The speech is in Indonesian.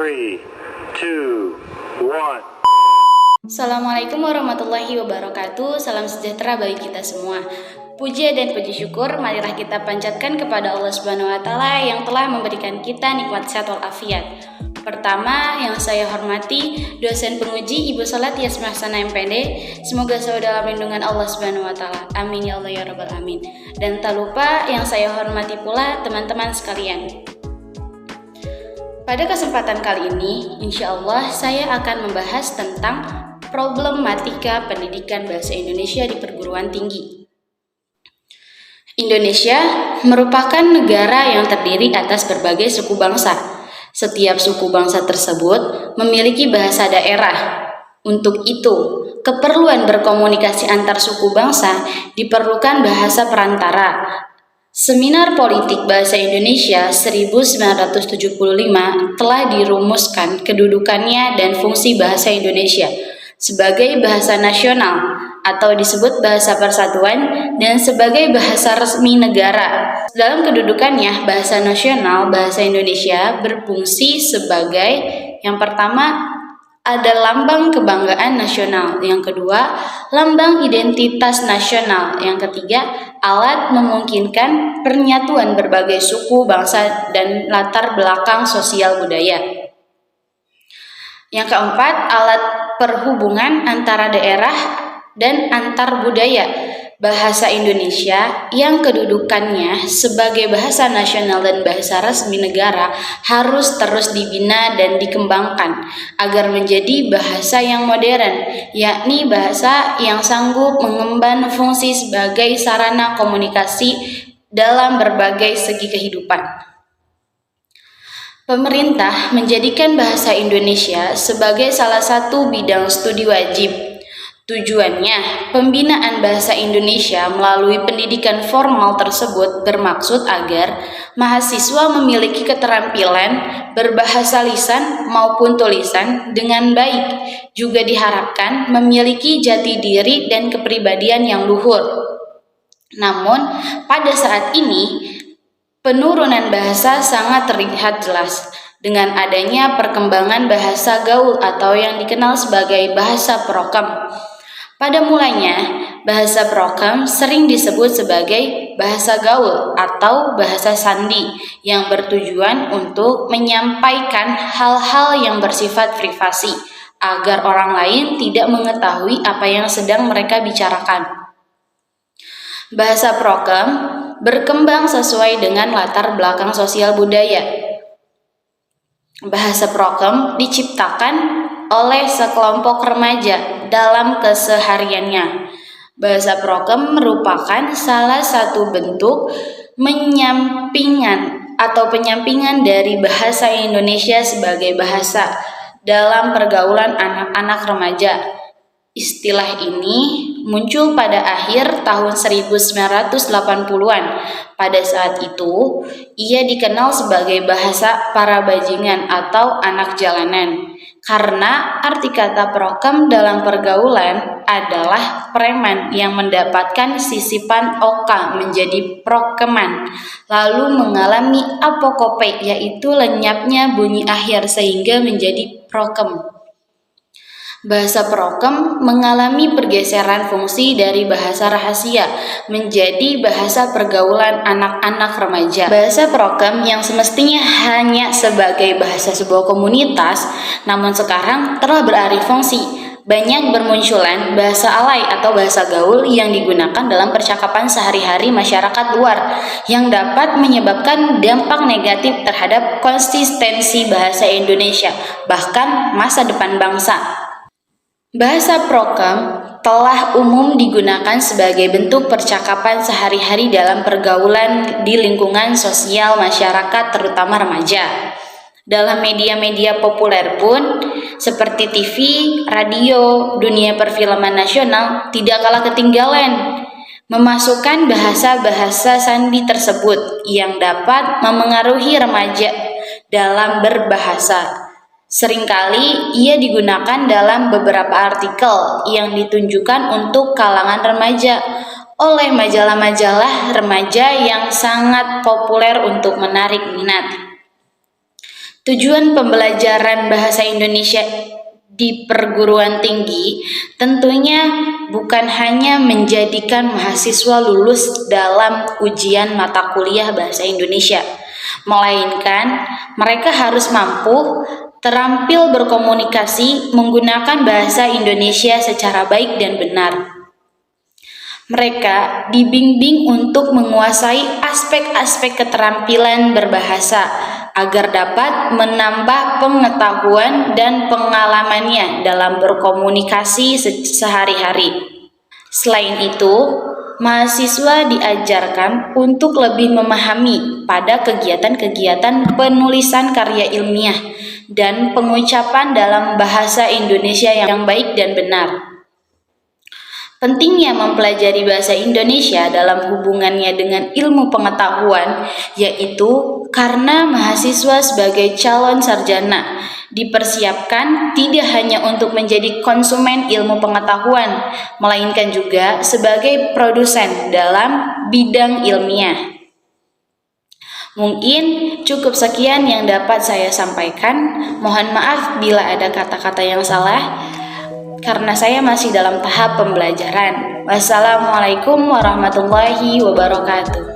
3, 2, 1. Assalamualaikum warahmatullahi wabarakatuh. Salam sejahtera bagi kita semua. Puja dan puji syukur marilah kita panjatkan kepada Allah Subhanahu wa taala yang telah memberikan kita nikmat sehat walafiat. Pertama, yang saya hormati dosen penguji Ibu Salat Yasmah Sana MPD. Semoga selalu dalam lindungan Allah Subhanahu wa taala. Amin ya Allah ya rabbal alamin. Dan tak lupa yang saya hormati pula teman-teman sekalian. Pada kesempatan kali ini, insya Allah saya akan membahas tentang problematika pendidikan bahasa Indonesia di perguruan tinggi. Indonesia merupakan negara yang terdiri atas berbagai suku bangsa. Setiap suku bangsa tersebut memiliki bahasa daerah. Untuk itu, keperluan berkomunikasi antar suku bangsa diperlukan bahasa perantara. Seminar Politik Bahasa Indonesia 1975 telah dirumuskan kedudukannya dan fungsi bahasa Indonesia sebagai bahasa nasional atau disebut bahasa persatuan dan sebagai bahasa resmi negara. Dalam kedudukannya, bahasa nasional bahasa Indonesia berfungsi sebagai yang pertama ada lambang kebanggaan nasional, yang kedua lambang identitas nasional, yang ketiga alat memungkinkan pernyatuan berbagai suku, bangsa, dan latar belakang sosial budaya. Yang keempat, alat perhubungan antara daerah dan antar budaya. Bahasa Indonesia yang kedudukannya sebagai bahasa nasional dan bahasa resmi negara harus terus dibina dan dikembangkan agar menjadi bahasa yang modern, yakni bahasa yang sanggup mengemban fungsi sebagai sarana komunikasi dalam berbagai segi kehidupan. Pemerintah menjadikan bahasa Indonesia sebagai salah satu bidang studi wajib. Tujuannya, pembinaan bahasa Indonesia melalui pendidikan formal tersebut bermaksud agar mahasiswa memiliki keterampilan berbahasa lisan maupun tulisan dengan baik. Juga diharapkan memiliki jati diri dan kepribadian yang luhur. Namun, pada saat ini, penurunan bahasa sangat terlihat jelas dengan adanya perkembangan bahasa gaul atau yang dikenal sebagai bahasa prokem. Pada mulanya, bahasa prokem sering disebut sebagai bahasa gaul atau bahasa sandi yang bertujuan untuk menyampaikan hal-hal yang bersifat privasi agar orang lain tidak mengetahui apa yang sedang mereka bicarakan. Bahasa prokem berkembang sesuai dengan latar belakang sosial budaya. Bahasa prokem diciptakan oleh sekelompok remaja dalam kesehariannya. Bahasa prokem merupakan salah satu bentuk penyampingan dari bahasa Indonesia sebagai bahasa dalam pergaulan anak-anak remaja. Istilah ini muncul pada akhir tahun 1980-an. Pada saat itu, ia dikenal sebagai bahasa para bajingan atau anak jalanan. Karena arti kata prokem dalam pergaulan adalah preman yang mendapatkan sisipan oka menjadi prokeman, lalu mengalami apokope, yaitu lenyapnya bunyi akhir sehingga menjadi prokem. Bahasa prokem mengalami pergeseran fungsi dari bahasa rahasia menjadi bahasa pergaulan anak-anak remaja. Bahasa prokem yang semestinya hanya sebagai bahasa sebuah komunitas, namun sekarang telah beralih fungsi. Banyak bermunculan bahasa alay atau bahasa gaul yang digunakan dalam percakapan sehari-hari masyarakat luar yang dapat menyebabkan dampak negatif terhadap konsistensi bahasa Indonesia, bahkan masa depan bangsa. Bahasa prokem telah umum digunakan sebagai bentuk percakapan sehari-hari dalam pergaulan di lingkungan sosial masyarakat, terutama remaja. Dalam media-media populer pun, seperti TV, radio, dunia perfilman nasional tidak kalah ketinggalan memasukkan bahasa-bahasa sandi tersebut yang dapat memengaruhi remaja dalam berbahasa. Seringkali ia digunakan dalam beberapa artikel yang ditunjukkan untuk kalangan remaja oleh majalah-majalah remaja yang sangat populer untuk menarik minat. Tujuan pembelajaran bahasa Indonesia di perguruan tinggi tentunya bukan hanya menjadikan mahasiswa lulus dalam ujian mata kuliah bahasa Indonesia, melainkan mereka harus mampu terampil berkomunikasi menggunakan bahasa Indonesia secara baik dan benar. Mereka dibimbing untuk menguasai aspek-aspek keterampilan berbahasa agar dapat menambah pengetahuan dan pengalamannya dalam berkomunikasi sehari-hari. Selain itu, mahasiswa diajarkan untuk lebih memahami pada kegiatan-kegiatan penulisan karya ilmiah dan pengucapan dalam bahasa Indonesia yang baik dan benar. Pentingnya mempelajari bahasa Indonesia dalam hubungannya dengan ilmu pengetahuan, yaitu karena mahasiswa sebagai calon sarjana dipersiapkan tidak hanya untuk menjadi konsumen ilmu pengetahuan, melainkan juga sebagai produsen dalam bidang ilmiah. Mungkin cukup sekian yang dapat saya sampaikan. Mohon maaf bila ada kata-kata yang salah, karena saya masih dalam tahap pembelajaran. Wassalamualaikum warahmatullahi wabarakatuh.